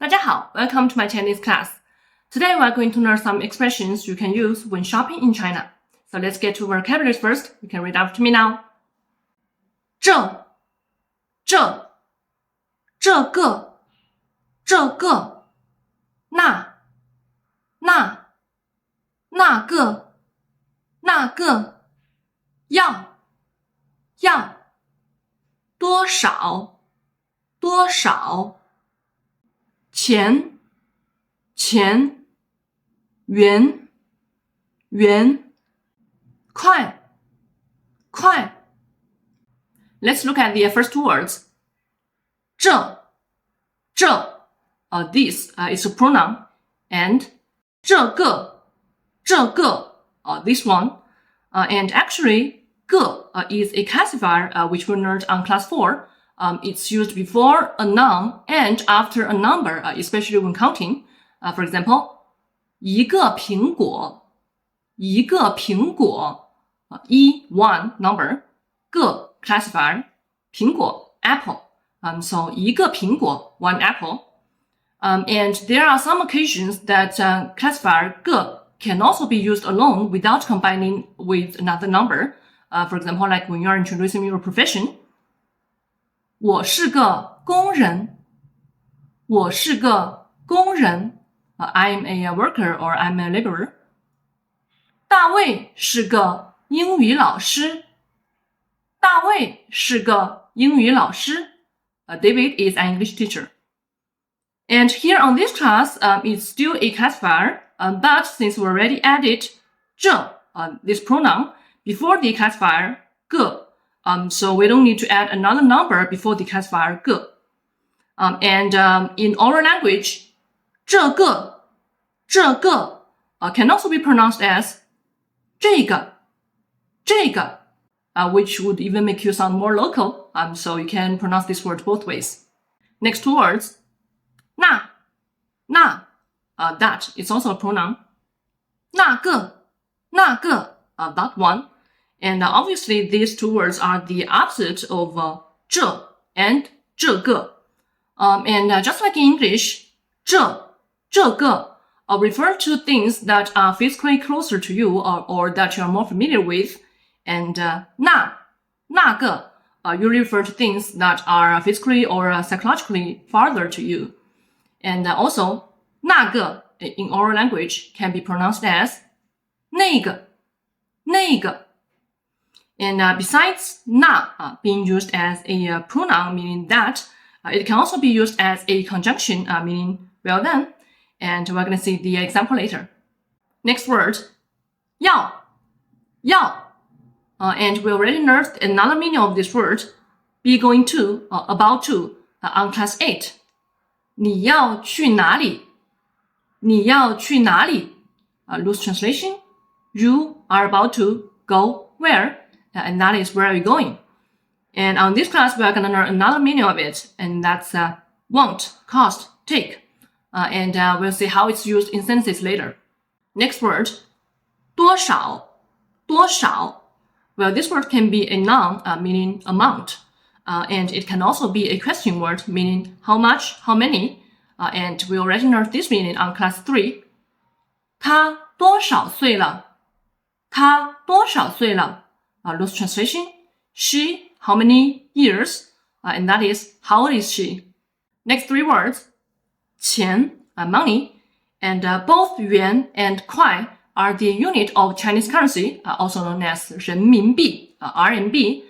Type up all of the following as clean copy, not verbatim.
大家好, welcome to my Chinese class. Today we are going to learn some expressions you can use when shopping in China. So let's get to vocabulary first. You can read after me now. 这个那个要多少钱元快 Let's look at the first two words. 这 this is a pronoun, and 这个 this one, and actually 个 is a classifier which we learned on class 4. It's used before a noun and after a number, especially when counting. For example, 一个苹果 one number, 个 classifier, 苹果 apple. So 一个苹果 one apple. And there are some occasions that classifier 个 can also be used alone without combining with another number. For example, like when you are introducing your profession. 我是个工人 I'm a worker or I'm a laborer. 大卫是个英语老师 David is an English teacher. And here on this class, it's still a classifier, but since we already added 这 this pronoun before the classifier 个, so we don't need to add another number before the classifier 个. And in oral language, 这个 can also be pronounced as 这个 which would even make you sound more local. So you can pronounce this word both ways. Next two words. 那 that is also a pronoun. 那个 that one. And obviously these two words are the opposite of 这 and 这个. And just like in English, 这个refer to things that are physically closer to you or that you are more familiar with. And 那个 usually refer to things that are physically or psychologically farther to you. And also, 那个 in oral language can be pronounced as 那个 And besides 那 being used as a pronoun meaning that, it can also be used as a conjunction meaning well then. And we're going to see the example later. Next word, 要 and we already learned another meaning of this word, be going to, about to, on class 8. 你要去哪里 loose translation, you are about to go where, and that is where are you going. And on this class, we are going to learn another meaning of it, and that's want, cost, take. And we'll see how it's used in sentences later. Next word, 多少 Well, this word can be a noun meaning amount, and it can also be a question word meaning how much, how many, and we already learned this meaning on class 3. 他多少岁了 loose translation, she, how many years, and that is, how old is she? Next three words, 钱 money, and both yuan and kuai are the unit of Chinese currency, also known as 人民币 RMB.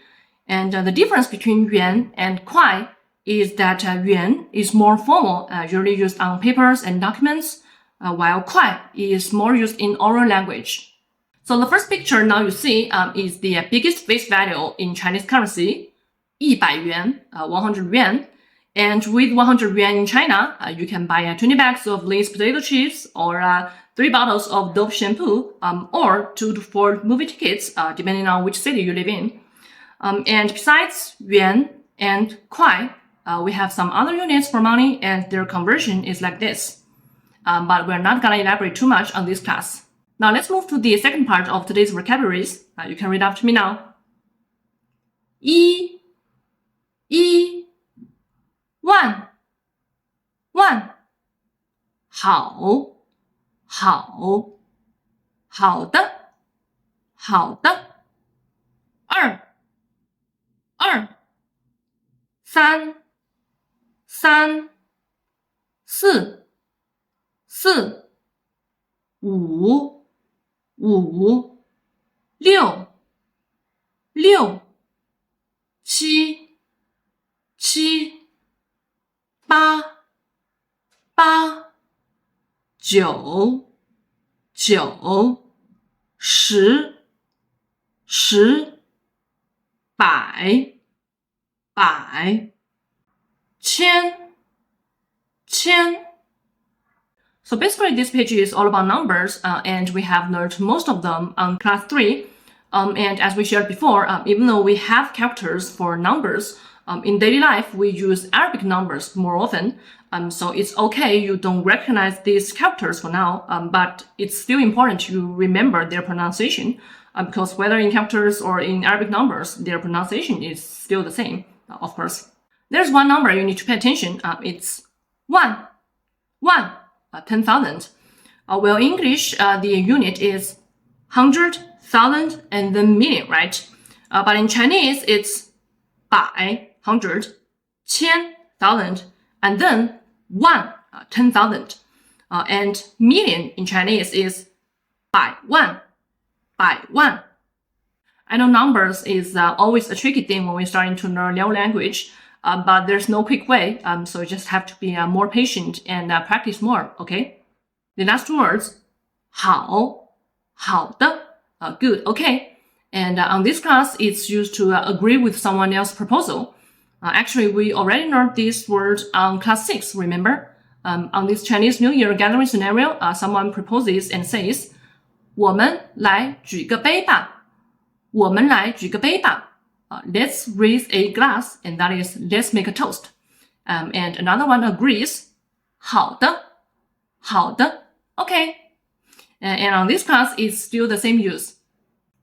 And the difference between yuan and kuai is that yuan is more formal, usually used on papers and documents, while kuai is more used in oral language. So the first picture now you see is the biggest face value in Chinese currency, 100 yuan, 100 yuan. And with 100 yuan in China, you can buy 20 bags of Lay's potato chips, or 3 bottles of Dove shampoo, or 2 to 4 movie tickets, depending on which city you live in. And besides yuan and kuai, we have some other units for money, and their conversion is like this. But we're not going to elaborate too much on this class. Now let's move to the second part of today's vocabularies. You can read after me now. 万好，好，好的，好的。二，三，四，五，六，七，八，九，十，百，千。So basically this page is all about numbers and we have learned most of them on class 3. And as we shared before, even though we have characters for numbers, in daily life we use Arabic numbers more often. So it's okay you don't recognize these characters for now, but it's still important to remember their pronunciation because whether in characters or in Arabic numbers, their pronunciation is still the same, of course. There's one number you need to pay attention. It's 1. 10,000. Well, in English, the unit is 100, 1,000, and then million, right? But in Chinese, it's 百, 100, 千, 1,000, and then 1, 10,000. And million in Chinese is 百万. I know numbers is always a tricky thing when we're starting to learn new language. But there's no quick way, so you just have to be more patient and practice more, okay? The last two words, 好的, good, okay? And on this class, it's used to agree with someone else's proposal. Actually, we already learned this word on class 6, remember? On this Chinese New Year gathering scenario, someone proposes and says, 我们来举个杯吧. 我们来举个杯吧. Let's raise a glass, and that is, let's make a toast. And another one agrees, 好的, okay. And on this class, it's still the same use.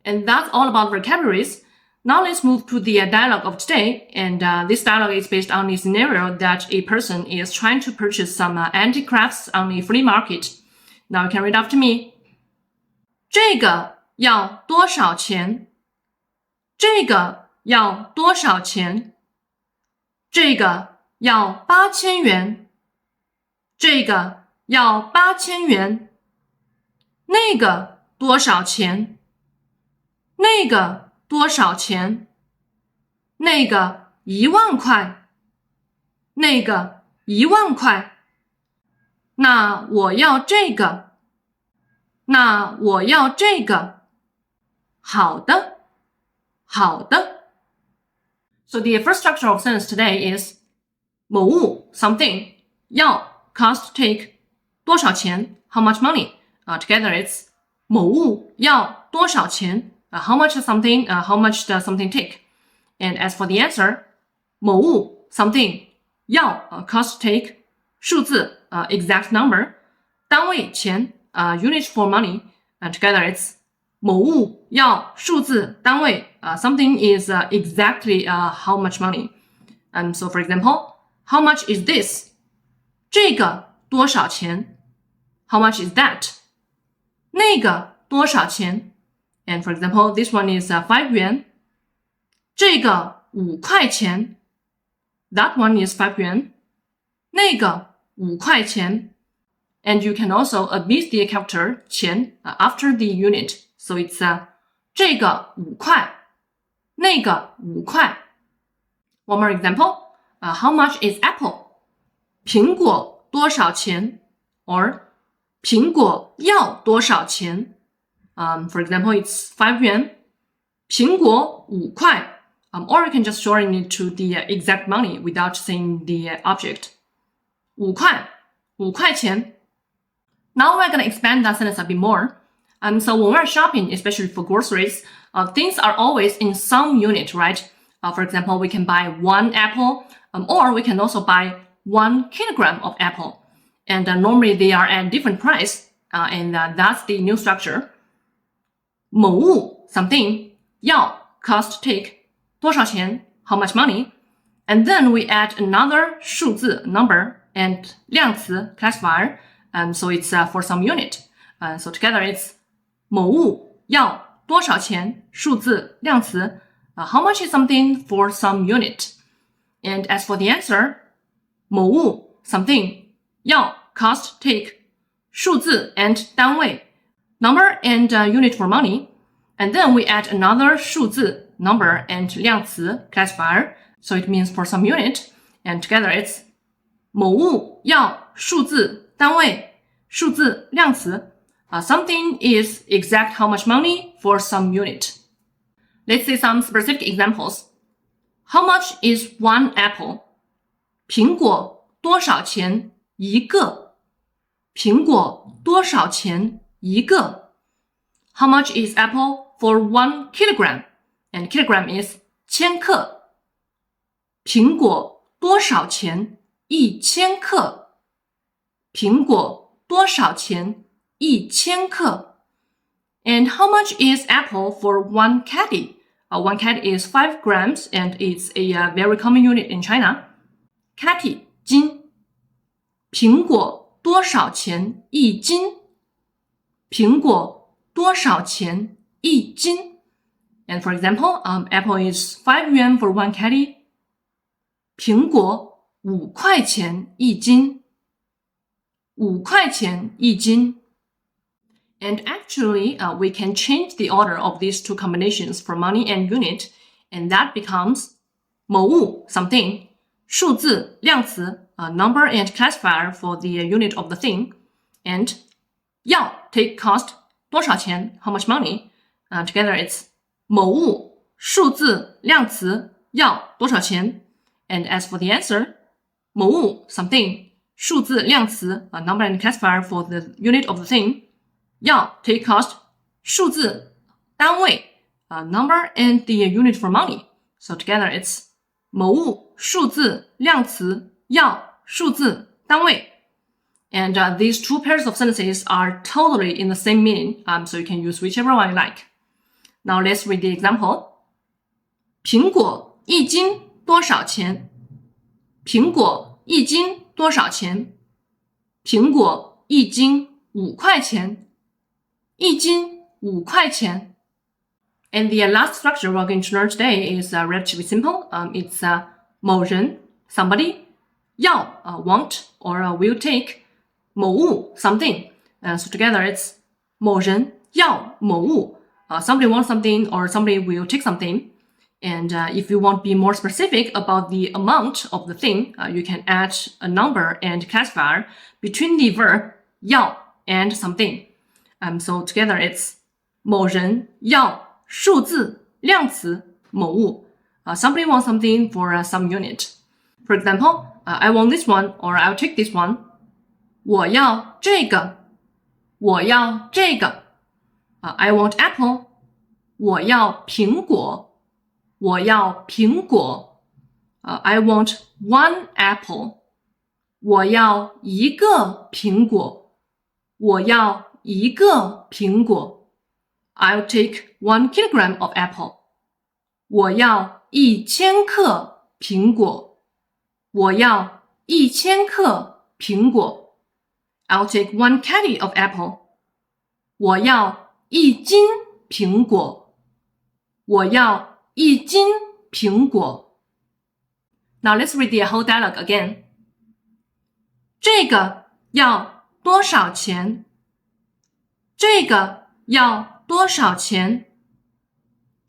And that's all about vocabularies. Now let's move to the dialogue of today. And this dialogue is based on the scenario that a person is trying to purchase some antique crafts on a flea market. Now you can read after me. 这个要多少钱？这个要多少钱？这个要8000元。这个要8000元。那个多少钱？那个多少钱？那个10000块。那个10000块。那我要这个。那我要这个。好的，好的。So the first structure of sentence today is 某物 something 要 cost take 多少钱 how much money together it's 某物要多少钱 how much does something how much does something take and as for the answer 某物 something 要cost take 数字 exact number 单位钱unit for money and together it's 某物要数字单位something is exactly how much money. So for example, how much is this? 这个多少钱 How much is that? 那个多少钱 And for example, this one is 5元。这个5块钱 That one is 5元。那个5块钱 And you can also omit the character 钱 after the unit. So it's 这个5块，那个5块。One more example. How much is apple? 苹果多少钱 Or 苹果要多少钱 For example, it's 5元。苹果5块 Or you can just shorten it to the exact money without saying the object. 5块，5块钱。Now we're going to expand that sentence a bit more. So when we're shopping, especially for groceries, things are always in some unit, right? For example, we can buy 1 apple, or we can also buy 1 kilogram of apple. And normally they are at different price, and that's the new structure. 某物 something 要 cost take 多少钱 how much money, and then we add another 数字 number and 量词 classifier So it's for some unit. So together it's 某物要多少钱数字量词 How much is something for some unit? And as for the answer, 某物 something 要 cost take 数字 and 单位 number and unit for money. And then we add another 数字 number and 量词 classifier. So it means for some unit. And together it's 某物要数字单位数字量词Something is exact how much money for some unit. Let's see some specific examples. How much is one apple? 苹果多少钱一个？苹果多少钱一个？ How much is apple for 1 kilogram? And kilogram is 千克。苹果多少钱1000克？苹果多少钱1000克 And how much is apple for 1 caddy? 1 caddy is 5 grams and it's a very common unit in China. Caddy, 斤。苹果多少钱1斤？苹果多少钱1斤？ And for example, apple is 5 yuan for 1 caddy. 苹果5块钱1斤。5块钱1斤。And actually, we can change the order of these two combinations for money and unit, and that becomes 某物 something, 数字量词 number and classifier for the unit of the thing, and 要 take cost 多少钱 how much money, together it's 某物数字量词要多少钱 and as for the answer, 某物 something, 数字量词 number and classifier for the unit of the thing, 要 take cost 数字单位 number and the unit for money. So together it's 某物数字量词要数字单位 And these two pairs of sentences are totally in the same meaning, so you can use whichever one you like. Now let's read the example. 苹果1斤多少钱？苹果1斤多少钱？苹果1斤5块钱。1斤5块钱。And the last structure we're going to learn today is relatively simple. It's 某人 somebody 要 want or will take 某物 something. So together it's 某人要某物 somebody wants something or somebody will take something. And if you want to be more specific about the amount of the thing, you can add a number and classifier between the verb 要 and something. So together it's 某人要数字量词某物 somebody wants something for some unit. For example, I want this one or I'll take this one. 我要这个我要这个 I want apple. 我要苹果我要苹果 I want one apple. 我要一个苹果我要一个苹果 I'll take 1 kilogram of apple. 我要1000克苹果我要1000克苹果 I'll take 1 caddy of apple. 我要1斤苹果我要1斤苹果 Now let's read the whole dialogue again. 这个要多少钱？这个要多少钱？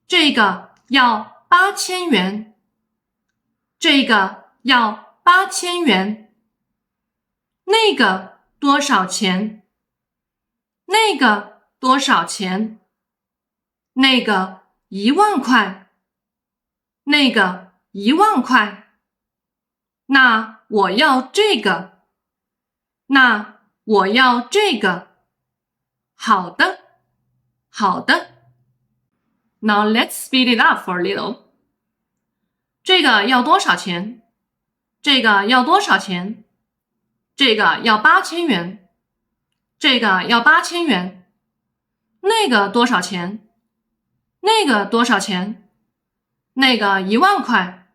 这个要8000元。这个要8000元。那个多少钱？那个多少钱？那个10000块。那个10000块。那我要这个。那我要这个。好的，好的。Now let's speed it up for a little. 这个要多少钱？这个要多少钱？这个要8000元。这个要8000元。那个多少钱？那个多少钱？那个10000块。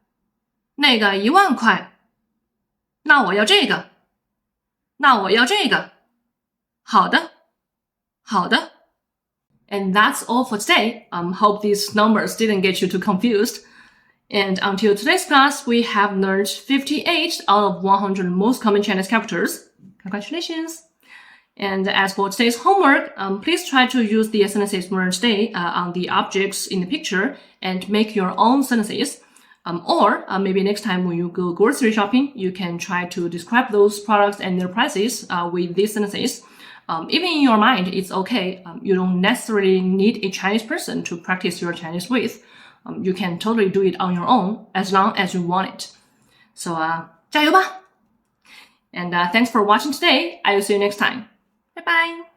那个10000块。那我要这个。那我要这个。好的，好的。And that's all for today. Hope these numbers didn't get you too confused. And until today's class, we have learned 58 out of 100 most common Chinese characters. Congratulations! And as for today's homework, please try to use the sentences learned today on the objects in the picture and make your own sentences. Or maybe next time when you go grocery shopping, you can try to describe those products and their prices with these sentences. Even in your mind, it's okay. You don't necessarily need a Chinese person to practice your Chinese with. You can totally do it on your own as long as you want it. So, 加油吧! And thanks for watching today. I will see you next time. Bye bye!